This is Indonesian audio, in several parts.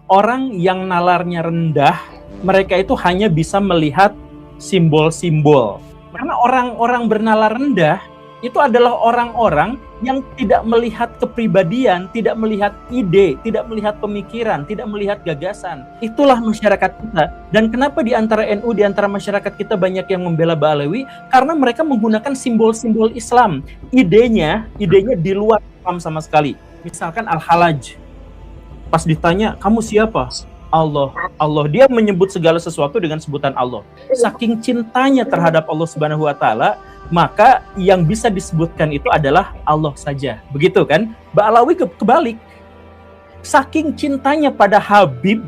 Orang yang nalarnya rendah, mereka itu hanya bisa melihat simbol-simbol. Karena orang-orang bernalar rendah itu adalah orang-orang yang tidak melihat kepribadian, tidak melihat ide, tidak melihat pemikiran, tidak melihat gagasan. Itulah masyarakat kita. Dan kenapa di antara NU, di antara masyarakat kita banyak yang membela Ba'alawi? Karena mereka menggunakan simbol-simbol Islam. Idenya di luar Islam sama sekali. Misalkan Al-Halaj. Pas ditanya, kamu siapa? Allah. Dia menyebut segala sesuatu dengan sebutan Allah. Saking cintanya terhadap Allah Subhanahu wa taala, maka yang bisa disebutkan itu adalah Allah saja. Begitu kan? Ba'alawi kebalik. Saking cintanya pada Habib,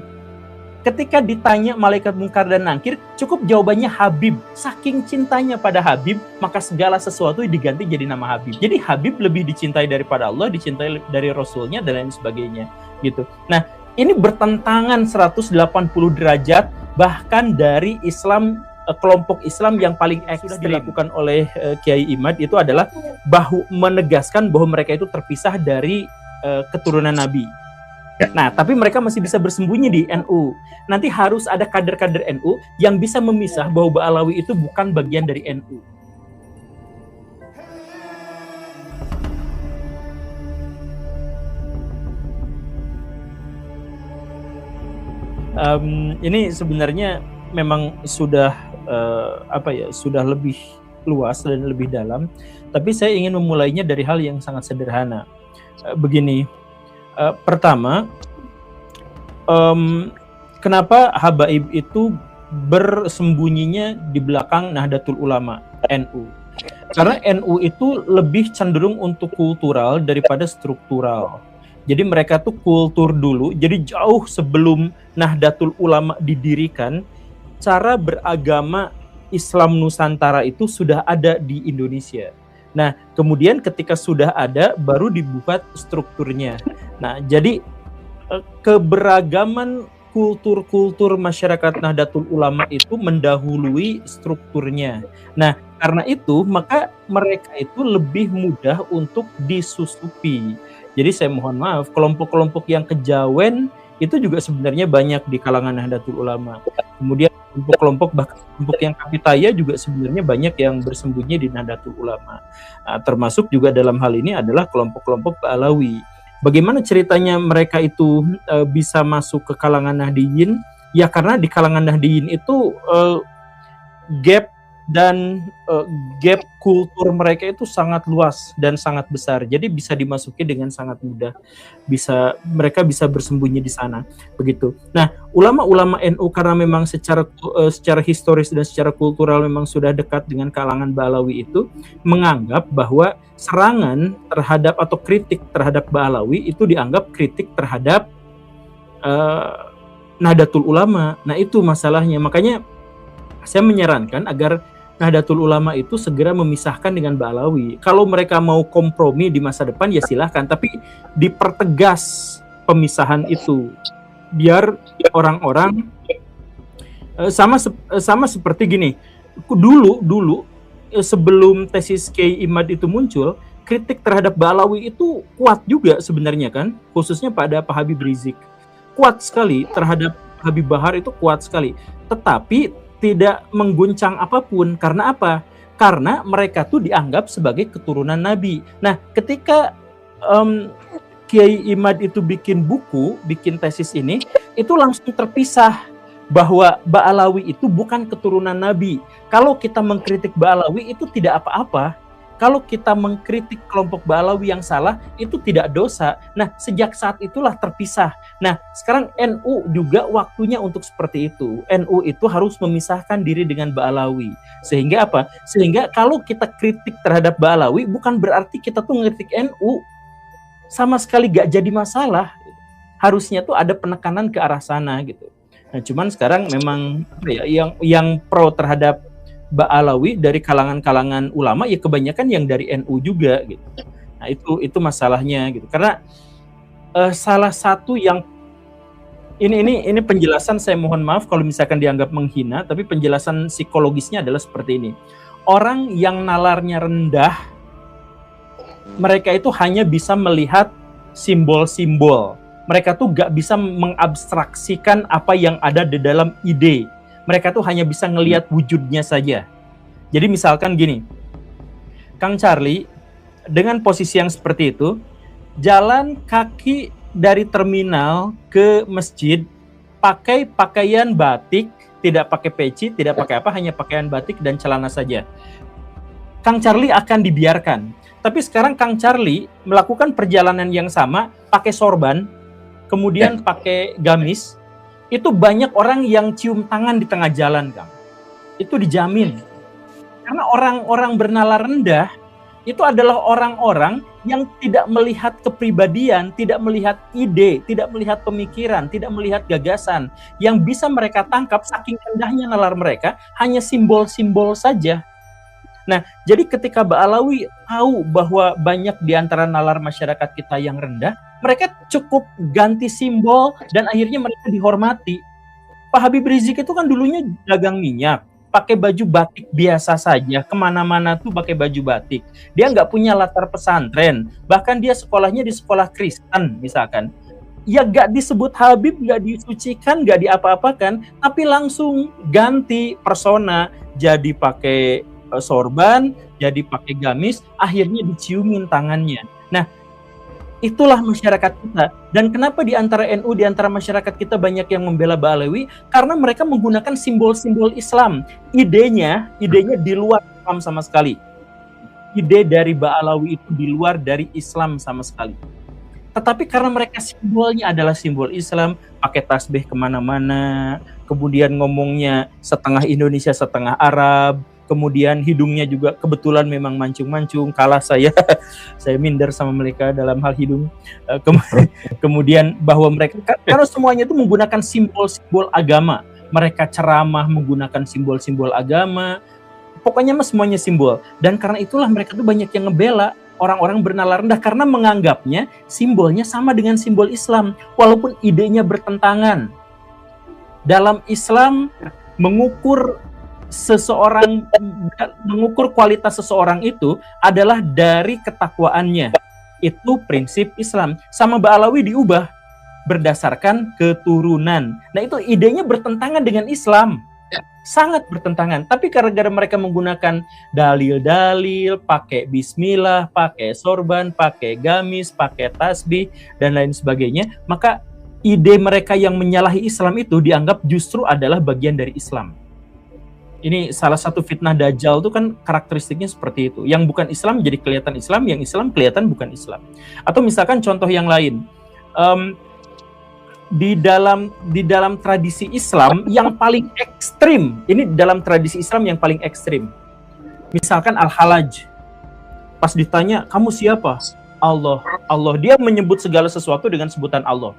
ketika ditanya malaikat mungkar dan nakir, cukup jawabannya Habib. Saking cintanya pada Habib, maka segala sesuatu diganti jadi nama Habib. Jadi Habib lebih dicintai daripada Allah, dicintai dari Rasulnya, dan lain sebagainya. Gitu. Nah, ini bertentangan 180 derajat, bahkan dari Islam, kelompok Islam yang paling ekstrim dilakukan oleh Kiai Imad itu adalah menegaskan bahwa mereka itu terpisah dari keturunan Nabi. Nah, tapi mereka masih bisa bersembunyi di NU. Nanti harus ada kader-kader NU yang bisa memisah bahwa Ba'alawi itu bukan bagian dari NU. Ini sebenarnya memang sudah sudah lebih luas dan lebih dalam, tapi saya ingin memulainya dari hal yang sangat sederhana. Begini, pertama, kenapa Habaib itu bersembunyinya di belakang Nahdlatul Ulama, NU? Karena NU itu lebih cenderung untuk kultural daripada struktural. Jadi mereka tuh kultur dulu, jadi jauh sebelum Nahdlatul Ulama didirikan, cara beragama Islam Nusantara itu sudah ada di Indonesia. Nah, kemudian ketika sudah ada, baru dibuat strukturnya. Nah, jadi keberagaman kultur-kultur masyarakat Nahdlatul Ulama itu mendahului strukturnya. Nah, karena itu, maka mereka itu lebih mudah untuk disusupi. Jadi saya mohon maaf, kelompok-kelompok yang kejawen itu juga sebenarnya banyak di kalangan Nahdlatul Ulama. Kemudian kelompok-kelompok, bahkan kelompok yang kapitaya juga sebenarnya banyak yang bersembunyi di Nahdlatul Ulama. Nah, termasuk juga dalam hal ini adalah kelompok-kelompok Ba'alawi. Bagaimana ceritanya mereka itu bisa masuk ke kalangan Nahdiyin? Ya karena di kalangan Nahdiyin itu gap kultur mereka itu sangat luas dan sangat besar. Jadi bisa dimasuki dengan sangat mudah. Mereka bisa bersembunyi di sana. Begitu. Nah, ulama-ulama NU karena memang secara historis dan secara kultural memang sudah dekat dengan kalangan Ba'alawi itu, menganggap bahwa serangan terhadap atau kritik terhadap Ba'alawi itu dianggap kritik terhadap Nahdlatul Ulama. Nah, itu masalahnya. Makanya saya menyarankan agar Nahdlatul Ulama itu segera memisahkan dengan Ba'alawi. Kalau mereka mau kompromi di masa depan ya silahkan, tapi dipertegas pemisahan itu biar orang-orang sama seperti gini. Dulu sebelum tesis Kiai Imad itu muncul, kritik terhadap Ba'alawi itu kuat juga sebenarnya kan, khususnya pada Pak Habib Rizik. Kuat sekali terhadap Habib Bahar itu kuat sekali. Tetapi tidak mengguncang apapun. Karena apa? Karena mereka tuh dianggap sebagai keturunan Nabi. Nah, ketika Kiai Imad itu bikin buku, bikin tesis ini, itu langsung terpisah bahwa Ba'alawi itu bukan keturunan Nabi. Kalau kita mengkritik Ba'alawi itu tidak apa-apa. Kalau kita mengkritik kelompok Ba'alawi yang salah, itu tidak dosa. Nah, sejak saat itulah terpisah. Nah, sekarang NU juga waktunya untuk seperti itu. NU itu harus memisahkan diri dengan Ba'alawi. Sehingga apa? Sehingga kalau kita kritik terhadap Ba'alawi, bukan berarti kita tuh ngeritik NU. Sama sekali gak jadi masalah. Harusnya tuh ada penekanan ke arah sana gitu. Nah, cuman sekarang memang yang pro terhadap Ba'alawi dari kalangan-kalangan ulama ya kebanyakan yang dari NU juga gitu. Nah, itu masalahnya gitu. Karena salah satu yang ini penjelasan, saya mohon maaf kalau misalkan dianggap menghina, tapi penjelasan psikologisnya adalah seperti ini. Orang yang nalarnya rendah, mereka itu hanya bisa melihat simbol-simbol. Mereka tuh gak bisa mengabstraksikan apa yang ada di dalam ide. Mereka tuh hanya bisa ngelihat wujudnya saja. Jadi misalkan gini, Kang Charlie dengan posisi yang seperti itu, jalan kaki dari terminal ke masjid pakai pakaian batik, tidak pakai peci, tidak pakai apa, hanya pakaian batik dan celana saja. Kang Charlie akan dibiarkan. Tapi sekarang Kang Charlie melakukan perjalanan yang sama, pakai sorban, kemudian pakai gamis, itu banyak orang yang cium tangan di tengah jalan, Kang. Itu dijamin. Karena orang-orang bernalar rendah, itu adalah orang-orang yang tidak melihat kepribadian, tidak melihat ide, tidak melihat pemikiran, tidak melihat gagasan. Yang bisa mereka tangkap saking rendahnya nalar mereka, hanya simbol-simbol saja. Nah, jadi ketika Ba'alawi tahu bahwa banyak di antara nalar masyarakat kita yang rendah, mereka cukup ganti simbol dan akhirnya mereka dihormati. Pak Habib Rizik itu kan dulunya dagang minyak, pakai baju batik biasa saja, kemana-mana tuh pakai baju batik. Dia nggak punya latar pesantren, bahkan dia sekolahnya di sekolah Kristen misalkan. Ya nggak disebut Habib, nggak disucikan, nggak diapa-apakan, tapi langsung ganti persona, jadi pakai sorban, jadi pakai gamis, akhirnya diciumin tangannya. Nah, itulah masyarakat kita. Dan kenapa di antara NU, di antara masyarakat kita banyak yang membela Ba'alawi? Karena mereka menggunakan simbol-simbol Islam. Idenya di luar Islam sama sekali. Ide dari Ba'alawi itu di luar dari Islam sama sekali. Tetapi karena mereka simbolnya adalah simbol Islam, pakai tasbih kemana-mana, kemudian ngomongnya setengah Indonesia, setengah Arab, kemudian hidungnya juga kebetulan memang mancung-mancung, kalah saya minder sama mereka dalam hal hidung. Kemudian bahwa mereka, karena semuanya itu menggunakan simbol-simbol agama, mereka ceramah menggunakan simbol-simbol agama, pokoknya semuanya simbol. Dan karena itulah mereka tuh banyak yang ngebela orang-orang bernalar rendah, karena menganggapnya simbolnya sama dengan simbol Islam, walaupun idenya bertentangan. Dalam Islam mengukur kualitas seseorang itu adalah dari ketakwaannya. Itu prinsip Islam. Sama Ba'alawi diubah berdasarkan keturunan. Nah, itu idenya bertentangan dengan Islam. Sangat bertentangan. Tapi gara-gara mereka menggunakan dalil-dalil, pakai bismillah, pakai sorban, pakai gamis, pakai tasbih, dan lain sebagainya, maka ide mereka yang menyalahi Islam itu dianggap justru adalah bagian dari Islam. Ini salah satu fitnah Dajjal itu kan karakteristiknya seperti itu. Yang bukan Islam jadi kelihatan Islam, yang Islam kelihatan bukan Islam. Atau misalkan contoh yang lain, di dalam tradisi Islam yang paling ekstrim, ini dalam tradisi Islam yang paling ekstrim. Misalkan Al-Halaj, pas ditanya, kamu siapa? Allah. Dia menyebut segala sesuatu dengan sebutan Allah.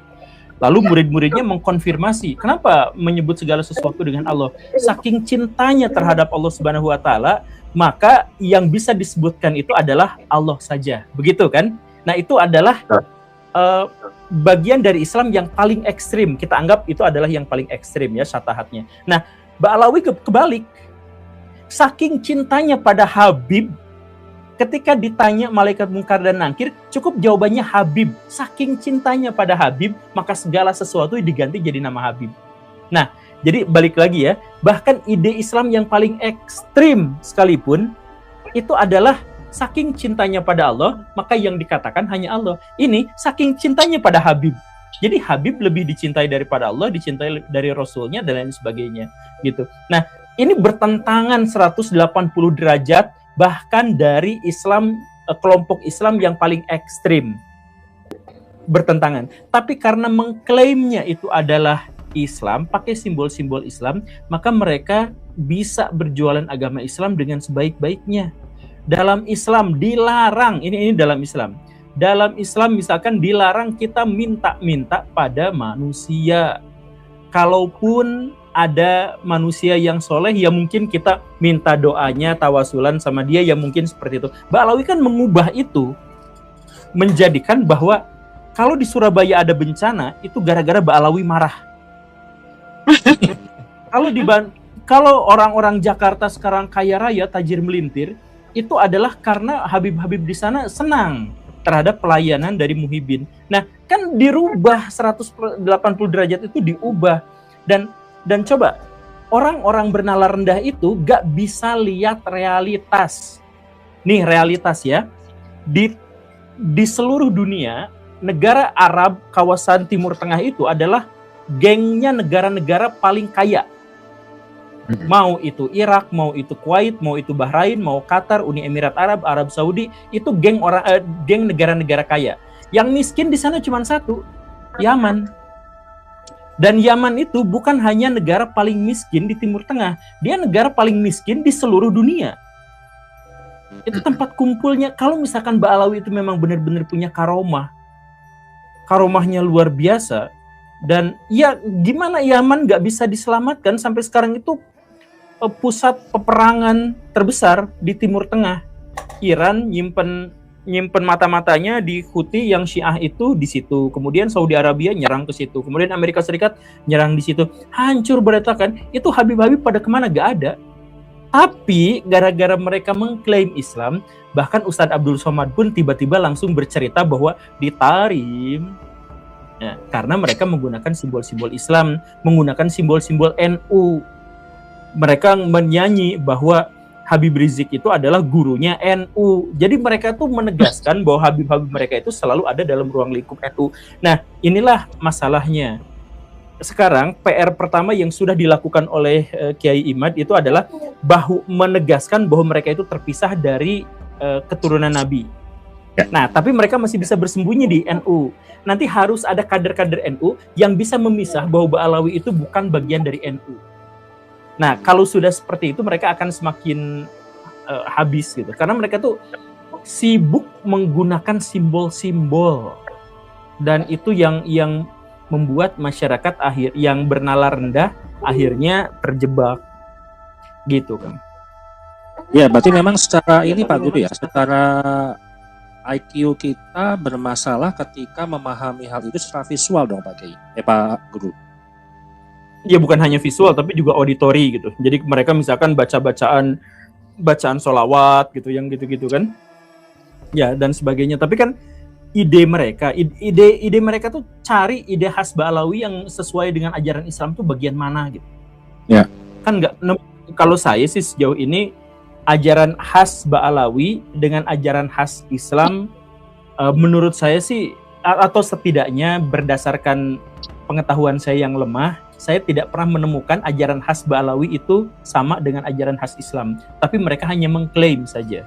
Lalu murid-muridnya mengkonfirmasi, kenapa menyebut segala sesuatu dengan Allah? Saking cintanya terhadap Allah Subhanahu wa Ta'ala, maka yang bisa disebutkan itu adalah Allah saja. Begitu kan? Nah, itu adalah bagian dari Islam yang paling ekstrim. Kita anggap itu adalah yang paling ekstrim ya, syatahatnya. Nah, Ba'alawi kebalik. Saking cintanya pada Habib, ketika ditanya malaikat mungkar dan nakir, cukup jawabannya Habib. Saking cintanya pada Habib, maka segala sesuatu diganti jadi nama Habib. Nah, jadi balik lagi ya, bahkan ide Islam yang paling ekstrim sekalipun, itu adalah saking cintanya pada Allah, maka yang dikatakan hanya Allah. Ini saking cintanya pada Habib. Jadi Habib lebih dicintai daripada Allah, dicintai dari Rasulnya, dan lain sebagainya. Gitu. Nah, ini bertentangan 180 derajat, bahkan dari Islam, kelompok Islam yang paling ekstrim, bertentangan. Tapi karena mengklaimnya itu adalah Islam, pakai simbol-simbol Islam, maka mereka bisa berjualan agama Islam dengan sebaik-baiknya. Dalam Islam dilarang, ini dalam Islam. Dalam Islam misalkan dilarang kita minta-minta pada manusia. Kalaupun ada manusia yang soleh, ya mungkin kita minta doanya, tawasulan sama dia, ya mungkin seperti itu. Ba'alawi kan mengubah itu, menjadikan bahwa kalau di Surabaya ada bencana, itu gara-gara Ba'alawi marah. Kalau orang-orang Jakarta sekarang kaya raya, tajir melintir, itu adalah karena Habib-Habib di sana senang terhadap pelayanan dari Muhyiddin. Nah, Kan dirubah 180 derajat itu diubah. Dan coba, orang-orang bernalar rendah itu gak bisa lihat realitas. Nih realitas ya. Di seluruh dunia, negara Arab kawasan Timur Tengah itu adalah gengnya negara-negara paling kaya. Mau itu Irak, mau itu Kuwait, mau itu Bahrain, mau Qatar, Uni Emirat Arab, Arab Saudi, itu geng negara-negara kaya. Yang miskin di sana cuma satu, Yaman. Dan Yaman itu bukan hanya negara paling miskin di Timur Tengah, dia negara paling miskin di seluruh dunia. Itu tempat kumpulnya. Kalau misalkan Ba'alawi itu memang benar-benar punya karomahnya luar biasa, dan ya gimana Yaman nggak bisa diselamatkan sampai sekarang itu pusat peperangan terbesar di Timur Tengah. Iran nyimpen mata-matanya di Houthi yang Syiah itu di situ. Kemudian Saudi Arabia nyerang ke situ. Kemudian Amerika Serikat nyerang di situ. Hancur berantakan. Itu Habib-Habib pada kemana? Gak ada. Tapi gara-gara mereka mengklaim Islam, bahkan Ustadz Abdul Somad pun tiba-tiba langsung bercerita bahwa ditarim. Ya, karena mereka menggunakan simbol-simbol Islam, menggunakan simbol-simbol NU. Mereka menyanyi bahwa Habib Rizik itu adalah gurunya NU. Jadi mereka tuh menegaskan bahwa Habib-Habib mereka itu selalu ada dalam ruang lingkup NU. Nah, inilah masalahnya. Sekarang PR pertama yang sudah dilakukan oleh Kiai Imad itu adalah menegaskan bahwa mereka itu terpisah dari keturunan Nabi. Nah, tapi mereka masih bisa bersembunyi di NU. Nanti harus ada kader-kader NU yang bisa memisah bahwa Ba'alawi itu bukan bagian dari NU. Nah, kalau sudah seperti itu mereka akan semakin habis gitu. Karena mereka tuh sibuk menggunakan simbol-simbol. Dan itu yang membuat masyarakat yang bernalar rendah akhirnya terjebak. Gitu kan. Ya, berarti memang secara ini Pak Guru ya, secara IQ kita bermasalah ketika memahami hal itu secara visual dong Pak Kiai. Pak Guru. Ya bukan hanya visual tapi juga auditori gitu. Jadi mereka misalkan bacaan bacaan sholawat gitu, yang gitu-gitu kan, ya dan sebagainya. Tapi kan ide mereka tuh cari ide khas Ba'alawi yang sesuai dengan ajaran Islam tuh bagian mana gitu. Ya. Kan nggak, kalau saya sih sejauh ini ajaran khas Ba'alawi dengan ajaran khas Islam menurut saya sih, atau setidaknya berdasarkan pengetahuan saya yang lemah, saya tidak pernah menemukan ajaran khas Ba'alawi itu sama dengan ajaran khas Islam. Tapi mereka hanya mengklaim saja.